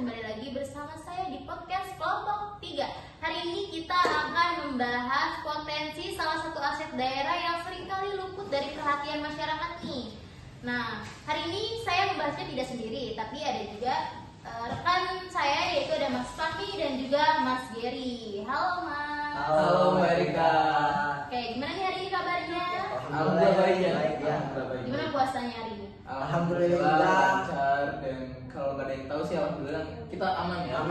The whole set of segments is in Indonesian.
kembali lagi bersama saya di podcast Kelompok 3. Hari ini kita akan membahas potensi salah satu aset daerah yang seringkali luput dari perhatian masyarakat nih. Nah, hari ini saya membahasnya tidak sendiri, tapi ada juga rekan saya, yaitu ada Mas Fahmi dan juga Mas Geri. Halo Mas. Halo Mbak Rika. Oke, gimana nih hari ini kabarnya? Alhamdulillah baik ya. Gimana puasanya hari ini? Alhamdulillah lancar, dan kalau nggak ada yang tahu sih alhamdulillah kita aman ya.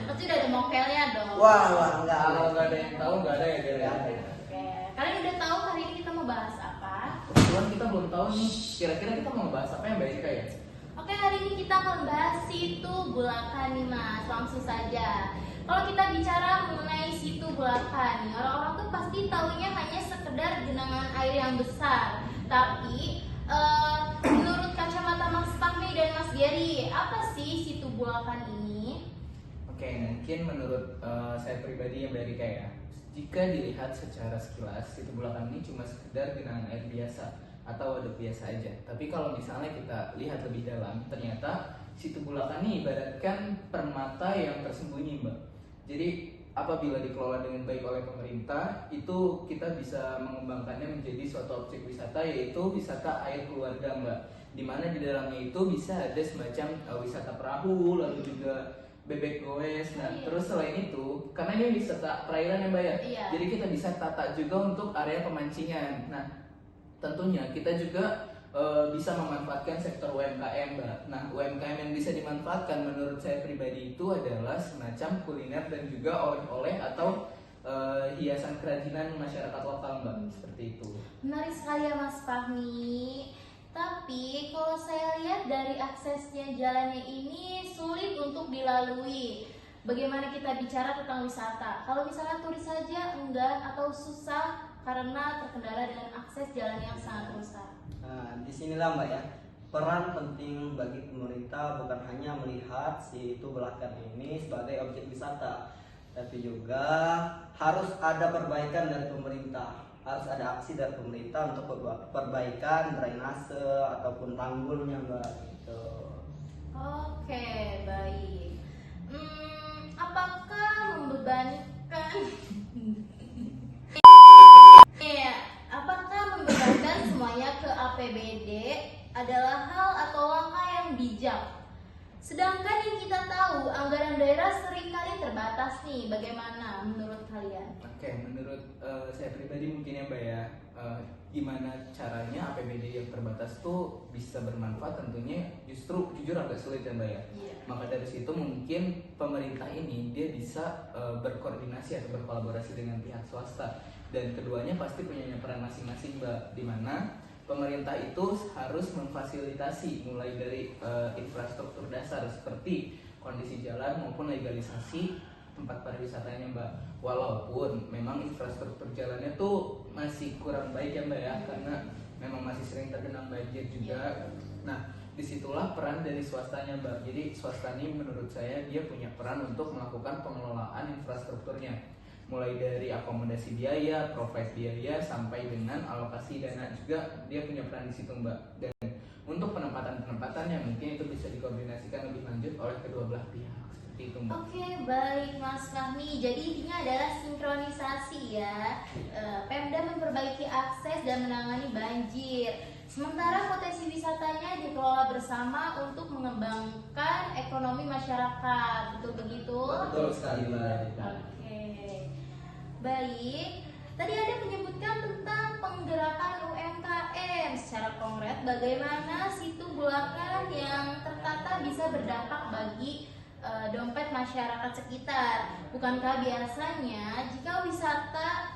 Pasti udah ada mokelnya dong. Wah, enggak. Kalau nggak ada yang tahu nggak ada ya Geri. Oke, kalian udah tahu hari ini kita mau bahas apa? Kebetulan kita belum tahu nih, kira-kira kita mau bahas apa ya Mbak Rika ya? Oke, hari ini kita akan bahas Situ Bulakan nih Mas, langsung saja. Kalau kita bicara mengenai Situ Bulakan nih, orang-orang tuh pasti taunya hanya sekedar genangan air yang besar. Tapi menurut kacamata Mas Fahmi dan Mas Geri, apa sih Situ Bulakan ini? Oke, mungkin menurut saya pribadi ya Mbak Rika ya, jika dilihat secara sekilas, Situ Bulakan ini cuma sekedar genangan air biasa atau waduk biasa aja. Tapi kalau misalnya kita lihat lebih dalam, ternyata Situ Bulakan ini ibaratkan permata yang tersembunyi, Mbak. Jadi apabila dikelola dengan baik oleh pemerintah, itu kita bisa mengembangkannya menjadi suatu objek wisata, yaitu wisata air keluarga, Mbak. Dimana di dalamnya itu bisa ada semacam wisata perahu, lalu juga bebek goes. Nah, terus selain itu, karena ini wisata perairan ya Mbak ya, Iya. jadi kita bisa tata juga untuk area pemancingan. Nah, tentunya kita juga bisa memanfaatkan sektor UMKM, Mbak. Nah, UMKM yang bisa dimanfaatkan menurut saya pribadi itu adalah semacam kuliner dan juga oleh-oleh atau hiasan kerajinan masyarakat lokal, Mbak. Seperti itu. Menarik sekali ya Mas Fahmi. Tapi kalau saya lihat dari aksesnya jalannya ini sulit untuk dilalui. Bagaimana kita bicara tentang wisata? Kalau misalnya turis saja enggan atau susah karena terkendala dengan akses jalan yang sangat rusak. Nah, disinilah Mbak ya, peran penting bagi pemerintah bukan hanya melihat Situ Bulakan ini sebagai objek wisata, tapi juga harus ada perbaikan dari pemerintah. Harus ada aksi dari pemerintah untuk perbaikan drainase ataupun tanggulnya, Mbak. Gitu. Oke, baik. Apakah membebankan? Iya, apakah membebankan semuanya ke APBD adalah hal atau langkah yang bijak? Sedangkan yang kita tahu anggaran daerah seringkali terbatas nih. Bagaimana menurut kalian? Oke, menurut saya pribadi mungkin ya Mbak ya, gimana caranya APBD yang terbatas tuh bisa bermanfaat, tentunya justru jujur agak sulit ya Mbak ya. Iya. Maka dari situ mungkin pemerintah ini dia bisa berkoordinasi atau berkolaborasi dengan pihak swasta, dan keduanya pasti punya peran masing-masing Mbak, di mana pemerintah itu harus memfasilitasi mulai dari infrastruktur dasar seperti kondisi jalan maupun legalisasi tempat pariwisatanya Mbak. Walaupun memang infrastruktur jalannya tuh masih kurang baik ya Mbak ya, karena memang masih sering tergenang banjir juga. Nah, disitulah peran dari swastanya Mbak. Jadi swasta ini menurut saya dia punya peran untuk melakukan pengelolaan infrastrukturnya, mulai dari akomodasi biaya, provide biaya, sampai dengan alokasi dana juga dia punya peran di situ Mbak. Dan untuk penempatan-penempatannya mungkin itu bisa dikoordinasikan lebih lanjut oleh kedua belah pihak. Seperti itu Mbak. Oke, baik Mas Fahmi. Jadi intinya adalah sinkronisasi ya. Pemda memperbaiki akses dan menangani banjir. Sementara potensi wisatanya dikelola bersama untuk mengembangkan ekonomi masyarakat. Betul begitu? Betul sekali Mbak. Oke. Baik. Tadi ada menyebutkan tentang penggerakan UMKM. Secara konkret bagaimana Situ Bulakan yang tertata bisa berdampak bagi dompet masyarakat sekitar. Bukankah biasanya jika wisata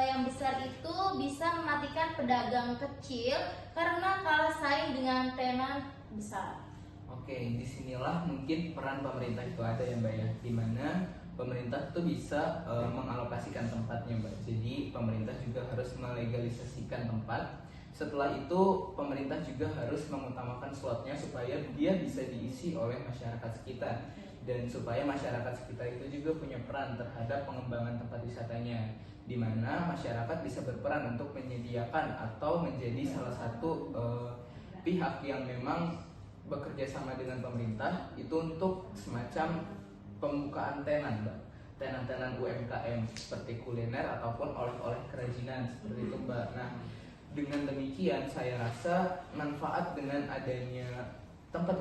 yang besar itu bisa mematikan pedagang kecil karena kalah saing dengan tenan besar? Oke, disinilah mungkin peran pemerintah itu ada ya Mbak ya, dimana pemerintah itu bisa mengalokasikan tempatnya Mbak. Jadi pemerintah juga harus melegalisasikan tempat. Setelah itu pemerintah juga harus mengutamakan slotnya supaya dia bisa diisi oleh masyarakat sekitar, dan supaya masyarakat sekitar itu juga punya peran terhadap pengembangan tempat wisatanya, di mana masyarakat bisa berperan untuk menyediakan atau menjadi salah satu pihak yang memang bekerja sama dengan pemerintah itu untuk semacam pembukaan tenan, Mbak. Tenan-tenan UMKM seperti kuliner ataupun oleh-oleh kerajinan seperti itu, Mbak. Nah, dengan demikian saya rasa manfaat dengan adanya tempat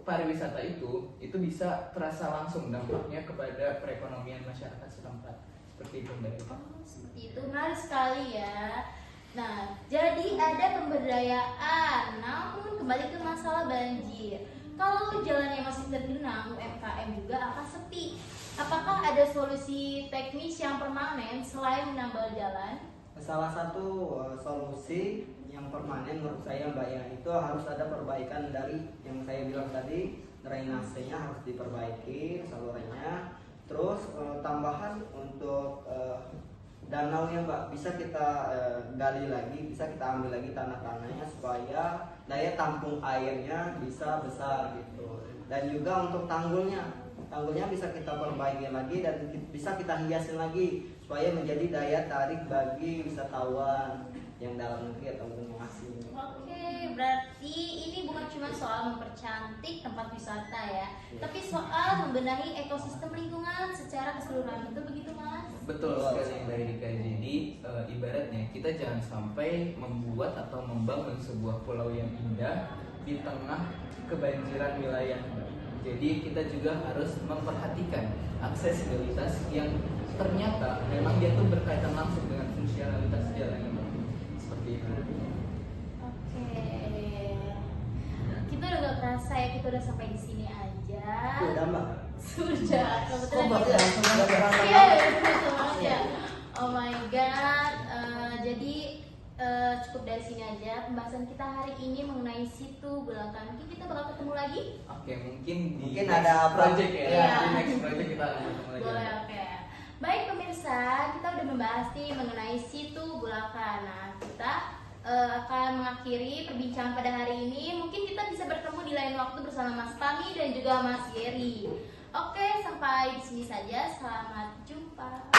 pariwisata itu bisa terasa langsung dampaknya kepada perekonomian masyarakat setempat. Seperti itu, Mbak. Seperti itu, menarik sekali ya. Nah, jadi ada pemberdayaan, namun kembali ke masalah banjir. Kalau jalannya masih tergenang, UMKM juga akan sepi. Apakah ada solusi teknis yang permanen selain menambal jalan? Salah satu solusi yang permanen menurut saya Mbak ya, itu harus ada perbaikan dari yang saya bilang tadi, drainasenya harus diperbaiki salurannya. Terus tambahan untuk danaunya Mbak, bisa kita gali lagi, bisa kita ambil lagi tanah-tanahnya supaya daya tampung airnya bisa besar gitu. Dan juga untuk tanggulnya bisa kita perbaiki lagi dan bisa kita hiasin lagi supaya menjadi daya tarik bagi wisatawan yang dalam negeri ataupun yang asing. Oke, berarti ini bukan cuma soal mempercantik tempat wisata ya, tapi soal membenahi ekosistem lingkungan secara keseluruhan. Itu begitu, Mas? Betul sekali, Mbak Erika. Jadi ibaratnya kita jangan sampai membuat atau membangun sebuah pulau yang indah di tengah kebanjiran wilayah, Mbak. Jadi kita juga harus memperhatikan aksesibilitas yang ternyata memang dia tuh berkaitan langsung dengan fungsionalitas jalan, Mbak. Seperti itu. Oke. Kita udah gak kerasa ya, kita udah sampai di sini aja. Udah Mbak. Sudah. Kok Mbak Kebetulan langsung nggak berasa Iya, banget? betul banget ya. Oh my god. Jadi cukup dari sini aja pembahasan kita hari ini mengenai situ belakang. Mungkin kita bakal ketemu lagi. Oke, mungkin Mungkin ada project ya. Iya. Di next project kita akan ketemu lagi. Boleh, oke. Baik pemirsa, kita udah membahas nih mengenai situ Bulakan. Nah, kita akan mengakhiri perbincangan pada hari ini. Mungkin kita bisa bertemu di lain waktu bersama Mas Tami dan juga Mas Geri. Oke, sampai di sini saja. Selamat jumpa.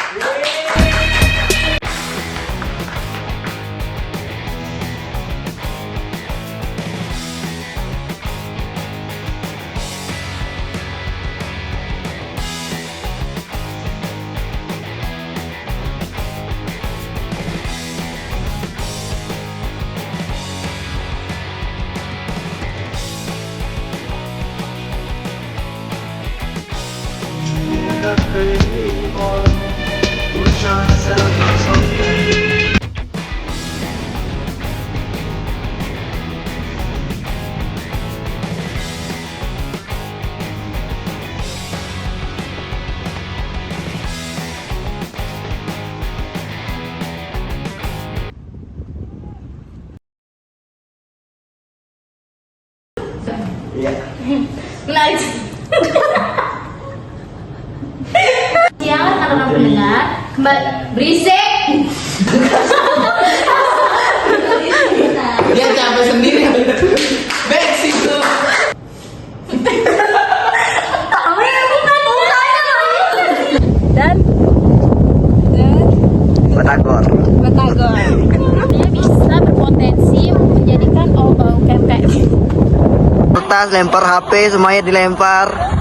Iya. Menarik. Siang anak-anak pendengar, kembali berisik. Dia capek sendiri. Bex itu. Dan Batagor. dia bisa berpotensi menjadikan UMKM. Kertas, lempar HP, semuanya dilempar.